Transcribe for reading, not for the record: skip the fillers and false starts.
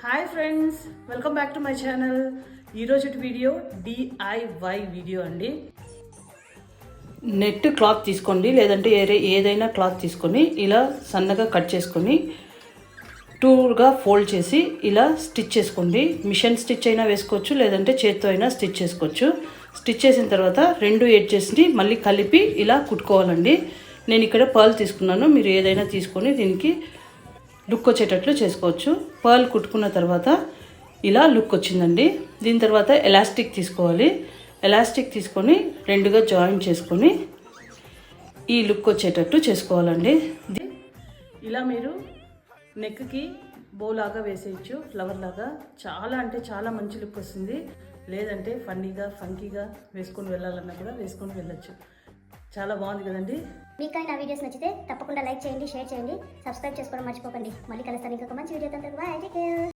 Hi friends, welcome back to my channel. ఈరోజు video DIY video అండి. Net cloth తీసుకోండి, లేదంటే ఏదైనా క్లాత్ తీసుకొని ఇలా సన్నగా కట్ చేసుకొని టూగా ఫోల్డ్ చేసి ఇలా స్టిచ్ చేసుకోండి. మిషన్ స్టిచ్ అయినా వేసుకోవచ్చు, లేదంటే చేత్తో అయినా స్టిచ్ చేసుకోవచ్చు. స్టిచ్ చేసిన తర్వాత రెండు ఎడ్జెస్ని మళ్ళీ కలిపి ఇలా కుట్టుకోవాలండి. నేను ఇక్కడ పర్ల్ తీసుకున్నాను, మీరు ఏదైనా తీసుకొని దీనికి లుక్ వచ్చేటట్లు చేసుకోవచ్చు. పర్ల్ కుట్టుకున్న తర్వాత ఇలా లుక్ వచ్చిందండి. దీని తర్వాత ఎలాస్టిక్ తీసుకోవాలి. ఎలాస్టిక్ తీసుకొని రెండుగా జాయిన్ చేసుకొని ఈ లుక్ వచ్చేటట్టు చేసుకోవాలండి. ఇలా మీరు నెక్కి బోలాగా వేసేయచ్చు, ఫ్లవర్ లాగా. చాలా అంటే చాలా మంచి లుక్ వస్తుంది. లేదంటే ఫన్నీగా ఫంకీగా వేసుకొని వెళ్ళాలన్నా కూడా వేసుకొని వెళ్ళచ్చు. చాలా బాగుంది కదండి. మీకు నా వీడియోస్ నచ్చితే తప్పకుండా లైక్ చేయండి, షేర్ చేయండి, సబ్స్క్రైబ్ చేసుకోవడం మర్చిపోకండి. మళ్ళీ కలుస్తాను ఇంకొక మంచి వీడియో. బాయ్.